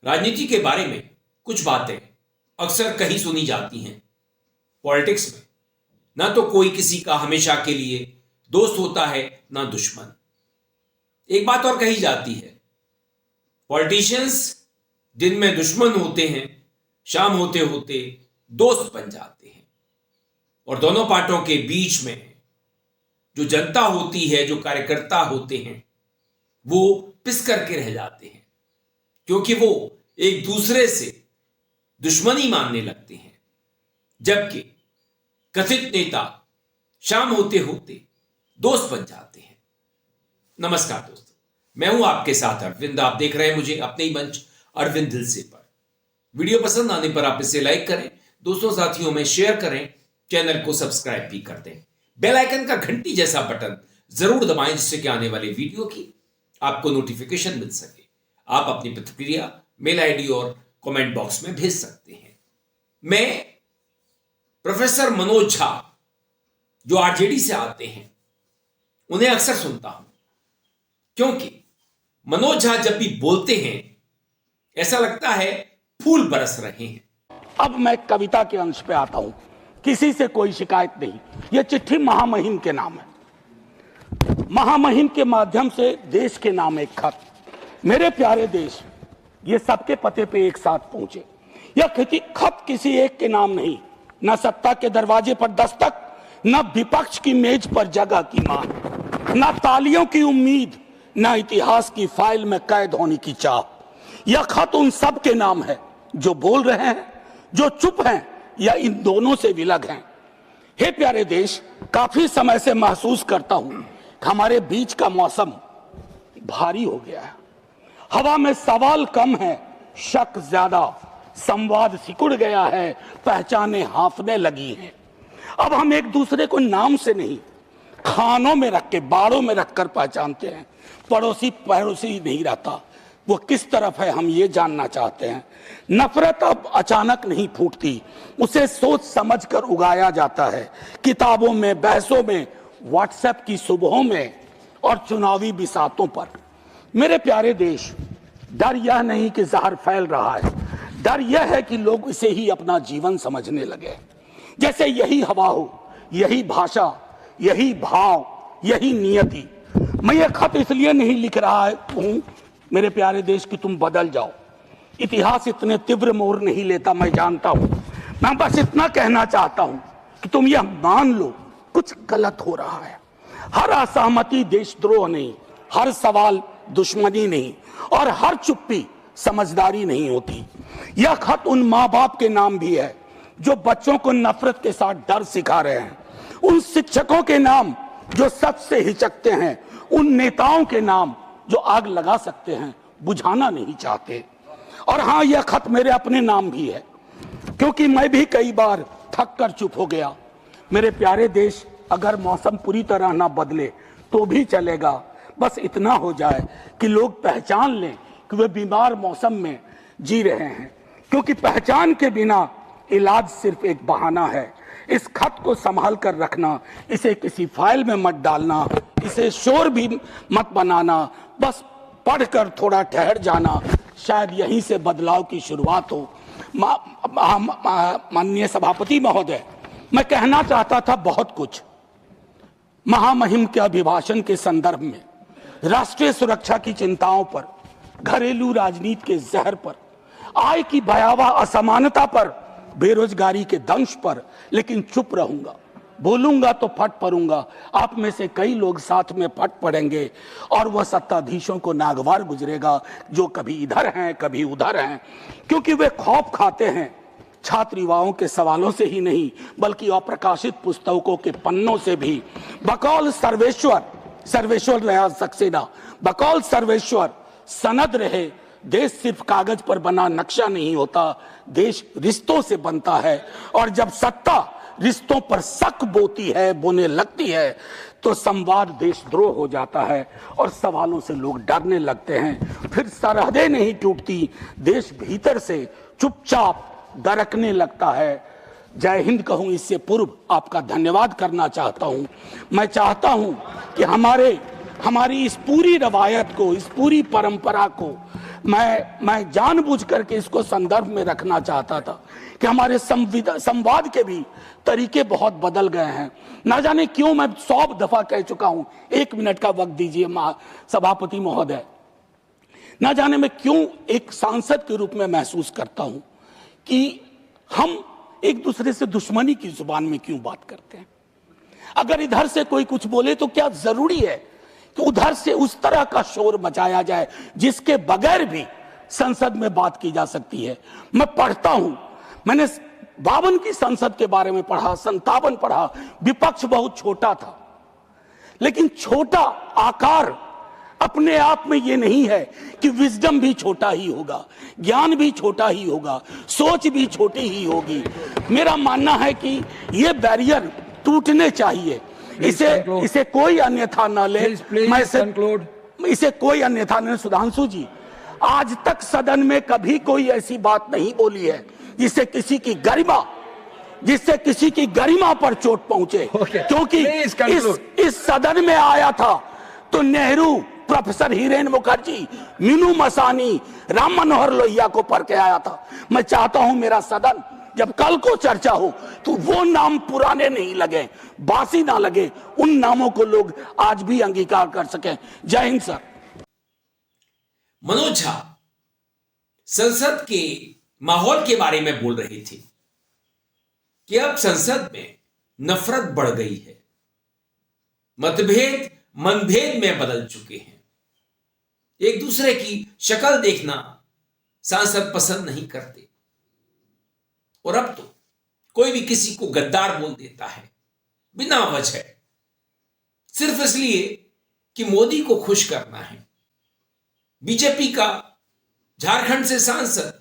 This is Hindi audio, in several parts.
राजनीति के बारे में कुछ बातें अक्सर कहीं सुनी जाती हैं। पॉलिटिक्स में ना तो कोई किसी का हमेशा के लिए दोस्त होता है ना दुश्मन। एक बात और कही जाती है, पॉलिटिशियंस दिन में दुश्मन होते हैं, शाम होते होते दोस्त बन जाते हैं। और दोनों पार्टियों के बीच में जो जनता होती है, जो कार्यकर्ता होते हैं, वो पिस करके रह जाते हैं, क्योंकि वो एक दूसरे से दुश्मनी मानने लगते हैं। जबकि कथित नेता शाम होते होते दोस्त बन जाते हैं। नमस्कार दोस्तों, मैं हूं आपके साथ अरविंद। आप देख रहे हैं मुझे अपने ही मंच अरविंद दिल से पर। वीडियो पसंद आने पर आप इसे लाइक करें, दोस्तों साथियों में शेयर करें, चैनल को सब्सक्राइब भी कर दें। बेल आइकन का घंटी जैसा बटन जरूर दबाएं, जिससे कि आने वाले वीडियो की आपको नोटिफिकेशन मिल सके। आप अपनी प्रतिक्रिया मेल आईडी और कमेंट बॉक्स में भेज सकते हैं। मैं प्रोफेसर मनोज झा, जो आरजेडी से आते हैं, उन्हें अक्सर सुनता हूं, क्योंकि मनोज झा जब भी बोलते हैं ऐसा लगता है फूल बरस रहे हैं। अब मैं कविता के अंश पे आता हूं। किसी से कोई शिकायत नहीं। यह चिट्ठी महामहिम के नाम है। महामहिम के माध्यम से देश के नाम एक खत। मेरे प्यारे देश, ये सबके पते पे एक साथ पहुंचे। यह खत किसी एक के नाम नहीं, न सत्ता के दरवाजे पर दस्तक, न विपक्ष की मेज पर जगह की मांग, न तालियों की उम्मीद, न इतिहास की फाइल में कैद होने की चाह। यह खत उन सब के नाम है जो बोल रहे हैं, जो चुप हैं या इन दोनों से विलग हैं। हे प्यारे देश, काफी समय से महसूस करता हूं हमारे बीच का मौसम भारी हो गया है। हवा में सवाल कम है, शक ज्यादा, संवाद सिकुड़ गया है, पहचाने हांफने लगी हैं। अब हम एक दूसरे को नाम से नहीं, खानों में रख के, बाड़ों में रखकर पहचानते हैं। पड़ोसी पड़ोसी नहीं रहता, वो किस तरफ है हम ये जानना चाहते हैं। नफरत अब अचानक नहीं फूटती, उसे सोच समझ कर उगाया जाता है। किताबों में, बहसों में, व्हाट्सएप की सुबहों में और चुनावी बिसातों पर। मेरे प्यारे देश, डर यह नहीं कि जहर फैल रहा है, डर यह है कि लोग इसे ही अपना जीवन समझने लगे, जैसे यही हवा हो, यही भाषा, यही भाव, यही नियति। मैं ये खत इसलिए नहीं लिख रहा हूं मेरे प्यारे देश कि तुम बदल जाओ। इतिहास इतने तीव्र मोड़ नहीं लेता, मैं जानता हूं। मैं बस इतना कहना चाहता हूं कि तुम यह मान लो कुछ गलत हो रहा है। हर असहमति देशद्रोह नहीं, हर सवाल दुश्मनी नहीं, और हर चुप्पी समझदारी नहीं होती। यह खत उन माँ बाप के नाम भी है जो बच्चों को नफरत के साथ डर सिखा रहे हैं, उन शिक्षकों के नाम जो सच से हिचकते हैं, उन नेताओं के नाम जो आग लगा सकते हैं, बुझाना नहीं चाहते। और हाँ, यह खत मेरे अपने नाम भी है, क्योंकि मैं भी कई बार थक कर चुप हो गया। मेरे प्यारे देश, अगर मौसम पूरी तरह ना बदले तो भी चलेगा, बस इतना हो जाए कि लोग पहचान लें कि वे बीमार मौसम में जी रहे हैं, क्योंकि पहचान के बिना इलाज सिर्फ एक बहाना है। इस खत को संभाल कर रखना, इसे किसी फाइल में मत डालना, इसे शोर भी मत बनाना, बस पढ़कर थोड़ा ठहर जाना, शायद यहीं से बदलाव की शुरुआत हो। माननीय सभापति महोदय, मैं कहना चाहता था बहुत कुछ। महामहिम के अभिभाषण के संदर्भ में, राष्ट्रीय सुरक्षा की चिंताओं पर, घरेलू राजनीति के जहर पर, आय की भयावह असमानता पर, बेरोजगारी के दंश पर, लेकिन चुप रहूंगा। बोलूंगा तो फट पड़ूंगा। आप में से कई लोग साथ में फट पड़ेंगे और वह सत्ताधीशों को नागवार गुजरेगा जो कभी इधर हैं कभी उधर हैं, क्योंकि वे खौफ खाते हैं छात्र युवाओं के सवालों से ही नहीं, बल्कि अप्रकाशित पुस्तकों के पन्नों से भी। बकौल सर्वेश्वर रहा सक्सेना, बकौल सर्वेश्वर सनद रहे। देश सिर्फ कागज पर बना नक्शा नहीं होता, देश रिश्तों से बनता है। और जब सत्ता रिश्तों पर शक बोने लगती है, तो संवाद देशद्रोह हो जाता है और सवालों से लोग डरने लगते हैं। फिर सरहदें नहीं टूटती, देश भीतर से चुपचाप दरकने लगता है। जय हिंद कहूं इससे पूर्व आपका धन्यवाद करना चाहता हूं। मैं चाहता हूं कि हमारी इस पूरी रवायत को, इस पूरी परंपरा को मैं जानबूझ करके इसको संदर्भ में रखना चाहता था कि हमारे संवाद के भी तरीके बहुत बदल गए हैं। ना जाने क्यों, मैं 100 दफा कह चुका हूं, 1 मिनट का वक्त दीजिए सभापति महोदय। ना जाने मैं क्यों एक सांसद के रूप में महसूस करता हूं कि हम एक दूसरे से दुश्मनी की जुबान में क्यों बात करते हैं। अगर इधर से कोई कुछ बोले तो क्या जरूरी है कि उधर से उस तरह का शोर मचाया जाए जिसके बगैर भी संसद में बात की जा सकती है। मैं पढ़ता हूं, मैंने 52 की संसद के बारे में पढ़ा, 57 पढ़ा। विपक्ष बहुत छोटा था, लेकिन छोटा आकार अपने आप में ये नहीं है कि विजडम भी छोटा ही होगा, ज्ञान भी छोटा ही होगा, सोच भी छोटी ही होगी। मेरा मानना है कि ये बैरियर टूटने चाहिए। इसे कोई अन्यथा न ले। मैं इसे कोई अन्यथा न। सुधांशु जी, आज तक सदन में कभी कोई ऐसी बात नहीं बोली है जिससे किसी की गरिमा पर चोट पहुंचे। क्योंकि इस सदन में आया था तो नेहरू, प्रोफेसर हीरेन मुखर्जी, मीनू मसानी, राम मनोहर लोहिया को पढ़ के आया था। मैं चाहता हूं मेरा सदन जब कल को चर्चा हो तो वो नाम पुराने नहीं लगे, बासी ना लगे, उन नामों को लोग आज भी अंगीकार कर सकें। जय हिंद सर। मनोज झा संसद के माहौल के बारे में बोल रहे थे कि अब संसद में नफरत बढ़ गई है, मतभेद मनभेद में बदल चुके हैं, एक दूसरे की शक्ल देखना सांसद पसंद नहीं करते, और अब तो कोई भी किसी को गद्दार बोल देता है बिना वजह, सिर्फ इसलिए कि मोदी को खुश करना है। बीजेपी का झारखंड से सांसद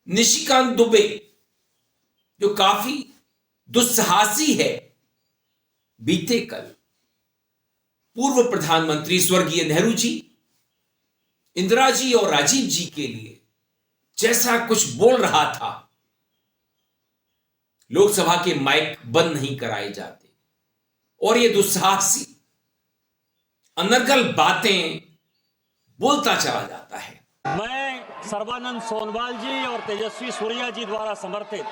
निशिकांत दुबे, जो काफी दुस्साहसी है, बीते कल पूर्व प्रधानमंत्री स्वर्गीय नेहरू जी, इंदिरा जी और राजीव जी के लिए जैसा कुछ बोल रहा था, लोकसभा के माइक बंद नहीं कराए जाते और ये दुस्साहसी अनर्गल बातें बोलता चला जाता है। मैं सर्बानंद सोनवाल जी और तेजस्वी सूर्या जी द्वारा समर्थित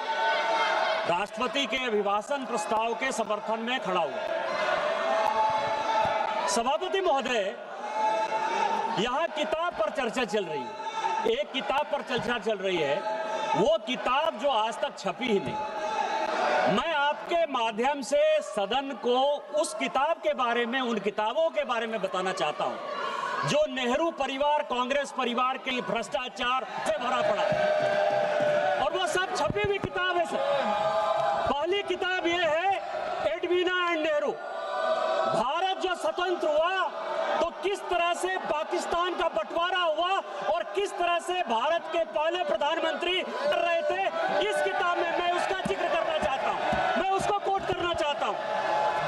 राष्ट्रपति के अभिभाषण प्रस्ताव के समर्थन में खड़ा हूं। सभापति महोदय, यहां किताब पर चर्चा चल रही है, एक किताब पर चर्चा चल रही है, वो किताब जो आज तक छपी ही नहीं। मैं आपके माध्यम से सदन को उस किताब के बारे में, उन किताबों के बारे में बताना चाहता हूं जो नेहरू परिवार, कांग्रेस परिवार के भ्रष्टाचार से भरा पड़ा है, और वो सब छपी हुई किताब है सर। पहली किताब ये है एडवीना एंड नेहरू। भारत जो स्वतंत्र हुआ तो किस तरह से पाकिस्तान का बंटवारा हुआ और किस तरह से भारत के पहले प्रधानमंत्री कर रहे थे, इस किताब में मैं उसका जिक्र करना चाहता हूं, मैं उसको कोट करना चाहता हूं।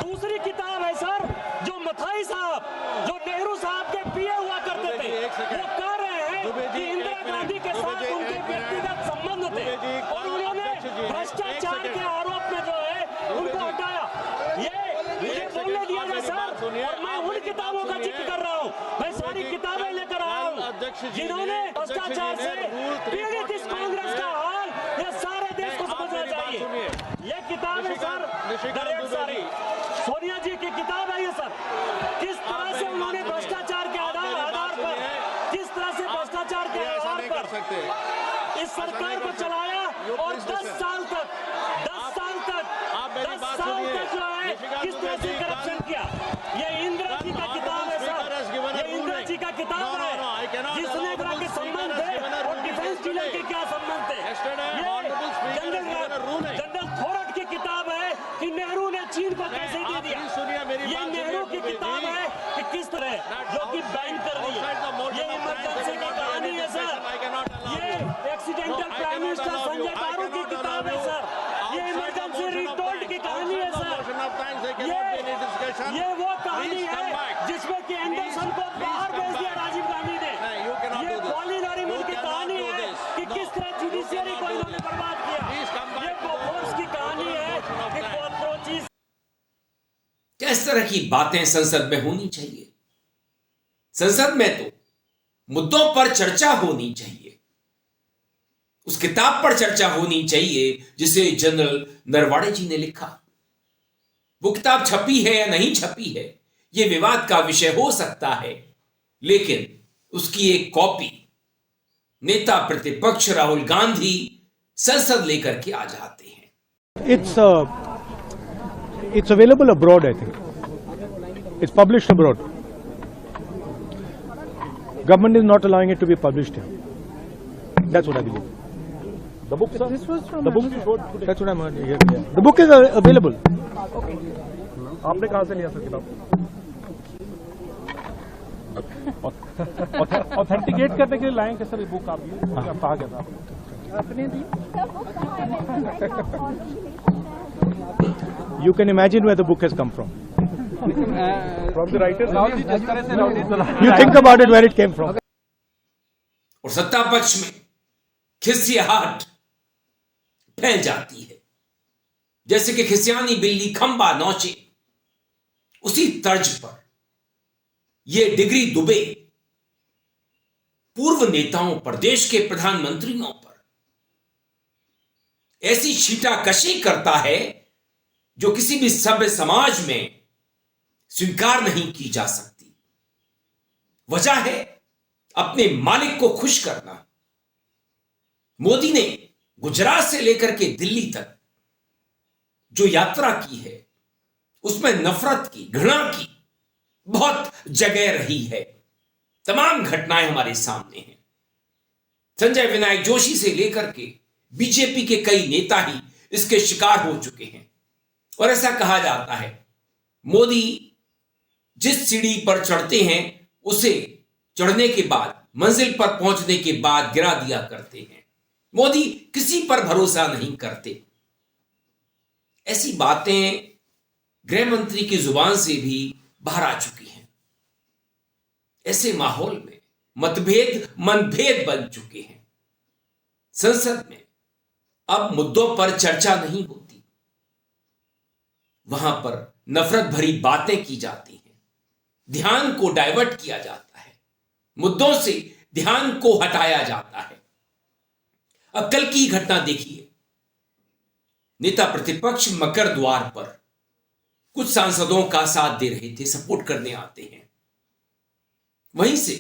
दूसरी किताब है सर, जो मथाई साहब, जो नेहरू साहब के पीए हुआ करते थे, वो कह रहे हैं कि इंदिरा गांधी के साथ उनके व्यक्तिगत संबंध थे और उन्होंने भ्रष्टाचार के आरोप में जो है उनको हटाया। ये बोलने दिया जाए सर, और मैं उन किताबों का जिक्र कर रहा हूँ, मैं सारी किताबें लेकर आया हूँ जिन्होंने भ्रष्टाचार से पीड़ित इस कांग्रेस का हाल ये सारे देश को समझना चाहिए। ये किताब है सर, डायरेक्ट सारी सोनिया जी की किताब है ये सर, किस तरह से उन्होंने भ्रष्टाचार के आधार पर, किस तरह से भ्रष्टाचार के आधार पर इस सरकार को चलाया और 10 साल तक जो है किस तरह से करप्शन किया। ये इंदिरा जी का किताब है सर, ये इंदिरा जी का किताब है जिसने के संबंध थे और डिफेंस डीलर के क्या संबंध थे। ये जनरल थोरट की किताब है कि नेहरू ने चीन को कैसे दे दिया। ये नेहरू की किताब है कि किस तरह जो कि बैन कर दी। ये इमरजेंसी की कहानी है सर, ये एक्सीडेंटल प्राइम मिनिस्टर संजय बारू की किताब है सर, ये इमरजेंसी रिटोल्ड की कहानी है सर, ये वो कहानी है जिसमें कि एंडरसन को बाहर भेज दिया राजीव गांधी ने। ये कॉलिन नरीमन की कहानी है कि किस तरह जुडिशियरी को इन्होंने बर्बाद किया। ये बोफोर्स की कहानी है कि कॉकरोचेस। क्या इस तरह की बातें संसद में होनी चाहिए? संसद में तो मुद्दों पर चर्चा होनी चाहिए, उस किताब पर चर्चा होनी चाहिए जिसे जनरल नरवणे जी ने लिखा। वो किताब छपी है या नहीं छपी है, यह विवाद का विषय हो सकता है, लेकिन उसकी एक कॉपी नेता प्रतिपक्ष राहुल गांधी संसद लेकर के आ जाते हैं। It's available abroad, I think. It's published abroad. Government is not allowing it to be published here. That's what I believe. The book, sir? This was from The book, that's what I'm hearing. Yeah. The book is available. आपने कहाँ से लिया सर किताब? ऑथेंटिकेट करने के लिए लाएंगे सर ये बुक आप ये कहा गया था You can imagine where the book has come from. From the writers You think about it where it came from. और सत्ता पक्ष में खिसियाहट फैल जाती है, जैसे कि खिसियानी बिल्ली खंबा नोचे। उसी तर्ज पर यह डिग्री दुबे पूर्व नेताओं पर, देश के प्रधानमंत्रियों पर ऐसी छीटाकशी करता है जो किसी भी सभ्य समाज में स्वीकार नहीं की जा सकती। वजह है अपने मालिक को खुश करना। मोदी ने गुजरात से लेकर के दिल्ली तक जो यात्रा की है, उसमें नफरत की, घृणा की बहुत जगह रही है। तमाम घटनाएं हमारे सामने हैं। संजय विनायक जोशी से लेकर के बीजेपी के कई नेता ही इसके शिकार हो चुके हैं। और ऐसा कहा जाता है मोदी जिस सीढ़ी पर चढ़ते हैं उसे चढ़ने के बाद, मंजिल पर पहुंचने के बाद गिरा दिया करते हैं। मोदी किसी पर भरोसा नहीं करते। ऐसी बातें गृह मंत्री की जुबान से भी बाहर आ चुकी हैं। ऐसे माहौल में मतभेद मनभेद बन चुके हैं। संसद में अब मुद्दों पर चर्चा नहीं होती, वहां पर नफरत भरी बातें की जाती हैं, ध्यान को डाइवर्ट किया जाता है, मुद्दों से ध्यान को हटाया जाता है। अब कल की घटना देखिए, नेता प्रतिपक्ष मकर द्वार पर कुछ सांसदों का साथ दे रहे थे, सपोर्ट करने आते हैं। वहीं से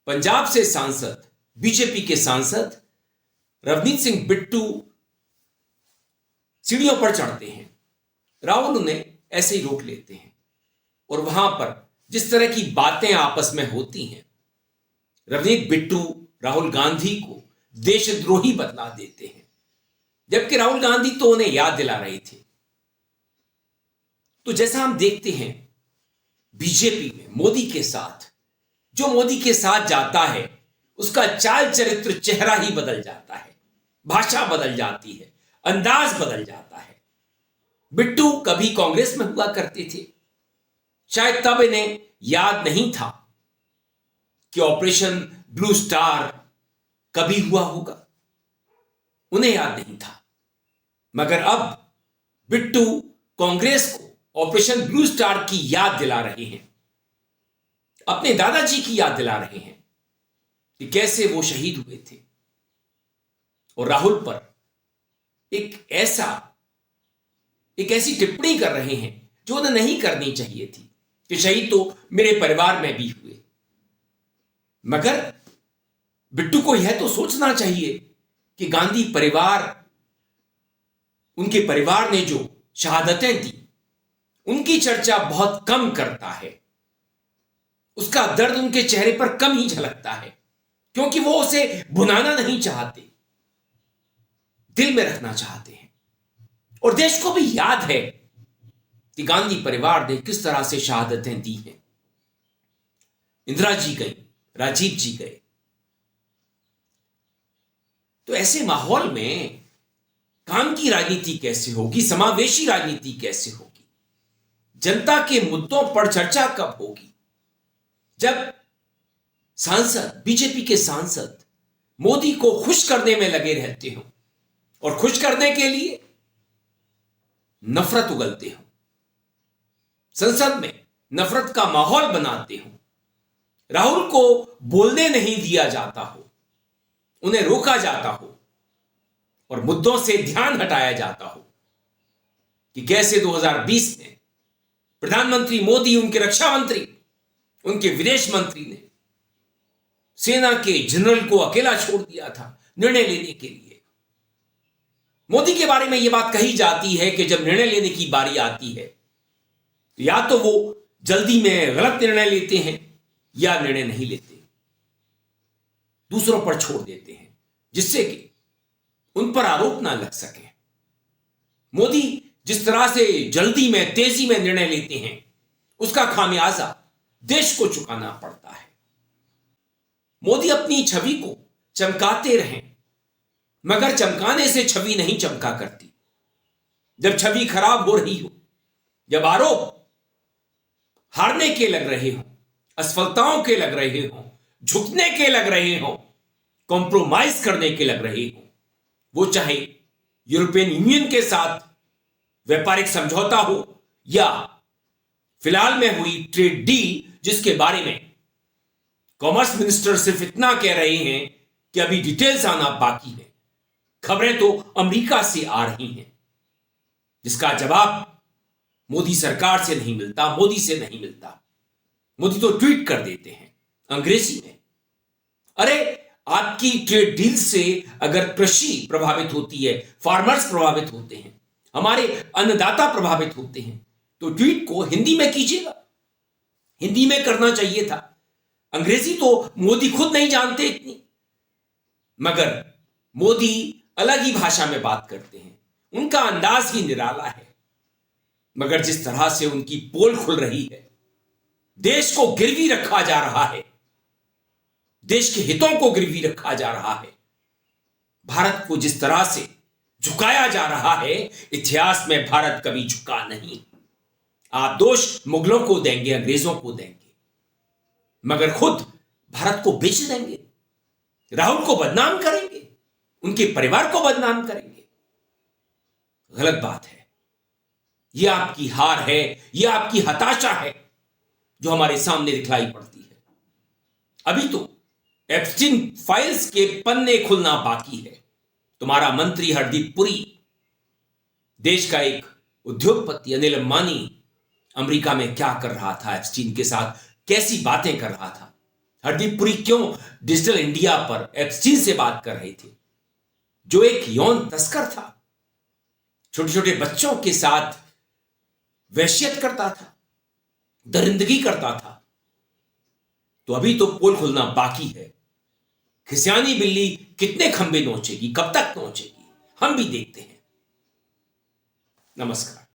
पंजाब से सांसद, बीजेपी के सांसद रवनीत सिंह बिट्टू सीढ़ियों पर चढ़ते हैं। राहुल उन्हें ऐसे ही रोक लेते हैं और वहां पर जिस तरह की बातें आपस में होती हैं, रवनीत बिट्टू राहुल गांधी को देशद्रोही बतला देते हैं, जबकि राहुल गांधी तो उन्हें याद दिला रहे थे। तो जैसा हम देखते हैं बीजेपी में मोदी के साथ, जो मोदी के साथ जाता है उसका चाल चरित्र, चेहरा ही बदल जाता है, भाषा बदल जाती है, अंदाज बदल जाता है। बिट्टू कभी कांग्रेस में हुआ करते थे, शायद तब इन्हें याद नहीं था कि ऑपरेशन ब्लू स्टार कभी हुआ होगा, उन्हें याद नहीं था। मगर अब बिट्टू कांग्रेस को ऑपरेशन ब्लू स्टार की याद दिला रहे हैं, अपने दादाजी की याद दिला रहे हैं कि कैसे वो शहीद हुए थे। और राहुल पर एक ऐसी टिप्पणी कर रहे हैं जो उन्हें नहीं करनी चाहिए थी कि शहीद तो मेरे परिवार में भी हुए। मगर बिट्टू को यह तो सोचना चाहिए कि गांधी परिवार, उनके परिवार ने जो शहादतें दी, उनकी चर्चा बहुत कम करता है। उसका दर्द उनके चेहरे पर कम ही झलकता है, क्योंकि वो उसे भुनाना नहीं चाहते, दिल में रखना चाहते हैं। और देश को भी याद है कि गांधी परिवार ने किस तरह से शहादतें दी हैं। इंदिरा जी गई, राजीव जी गए। तो ऐसे माहौल में काम की राजनीति कैसे होगी, समावेशी राजनीति कैसे होगी, जनता के मुद्दों पर चर्चा कब होगी? जब सांसद, बीजेपी के सांसद मोदी को खुश करने में लगे रहते हो और खुश करने के लिए नफरत उगलते हो, संसद में नफरत का माहौल बनाते हो, राहुल को बोलने नहीं दिया जाता हो, उन्हें रोका जाता हो और मुद्दों से ध्यान हटाया जाता हो कि कैसे 2020 में प्रधानमंत्री मोदी, उनके रक्षा मंत्री, उनके विदेश मंत्री ने सेना के जनरल को अकेला छोड़ दिया था निर्णय लेने के लिए। मोदी के बारे में यह बात कही जाती है कि जब निर्णय लेने की बारी आती है तो या तो वो जल्दी में गलत निर्णय लेते हैं या निर्णय नहीं लेते, दूसरों पर छोड़ देते हैं जिससे कि उन पर आरोप ना लग सके। मोदी जिस तरह से जल्दी में, तेजी में निर्णय लेते हैं, उसका खामियाजा देश को चुकाना पड़ता है। मोदी अपनी छवि को चमकाते रहें, मगर चमकाने से छवि नहीं चमका करती। जब छवि खराब हो रही हो, जब आरोप हारने के लग रहे हो, असफलताओं के लग रहे हो, झुकने के लग रहे हो, कॉम्प्रोमाइज करने के लग रहे हो, वो चाहे यूरोपियन यूनियन के साथ व्यापारिक समझौता हो या फिलहाल में हुई ट्रेड डील, जिसके बारे में कॉमर्स मिनिस्टर सिर्फ इतना कह रहे हैं कि अभी डिटेल्स आना बाकी है। खबरें तो अमेरिका से आ रही हैं, जिसका जवाब मोदी सरकार से नहीं मिलता, मोदी से नहीं मिलता। मोदी तो ट्वीट कर देते हैं अंग्रेजी में, अरे आपकी ट्रेड डील से अगर कृषि प्रभावित होती है, फार्मर्स प्रभावित होते हैं, हमारे अन्नदाता प्रभावित होते हैं, तो ट्वीट को हिंदी में कीजिएगा। हिंदी में करना चाहिए था। अंग्रेजी तो मोदी खुद नहीं जानते इतनी, मगर मोदी अलग ही भाषा में बात करते हैं, उनका अंदाज ही निराला है। मगर जिस तरह से उनकी पोल खुल रही है, देश को गिरवी रखा जा रहा है, देश के हितों को गिरवी रखा जा रहा है, भारत को जिस तरह से झुकाया जा रहा है, इतिहास में भारत कभी झुका नहीं। आप दोष मुगलों को देंगे, अंग्रेजों को देंगे, मगर खुद भारत को बेच देंगे, राहुल को बदनाम करेंगे, उनके परिवार को बदनाम करेंगे। गलत बात है। यह आपकी हार है, यह आपकी हताशा है जो हमारे सामने दिखलाई पड़ती है। अभी तो एप्स्टीन फाइल्स के पन्ने खुलना बाकी है। तुम्हारा मंत्री हरदीप पुरी, देश का एक उद्योगपति अनिल अंबानी अमेरिका में क्या कर रहा था, एप्स्टीन के साथ कैसी बातें कर रहा था। हरदीप पुरी क्यों डिजिटल इंडिया पर एप्स्टीन से बात कर रहे थे, जो एक यौन तस्कर था, छोटे छोटे बच्चों के साथ वैश्यत करता था, दरिंदगी करता था। तो अभी तो पोल खुलना बाकी है। खिसियानी बिल्ली कितने खंबे नोचेगी, कब तक नोचेगी, हम भी देखते हैं। नमस्कार।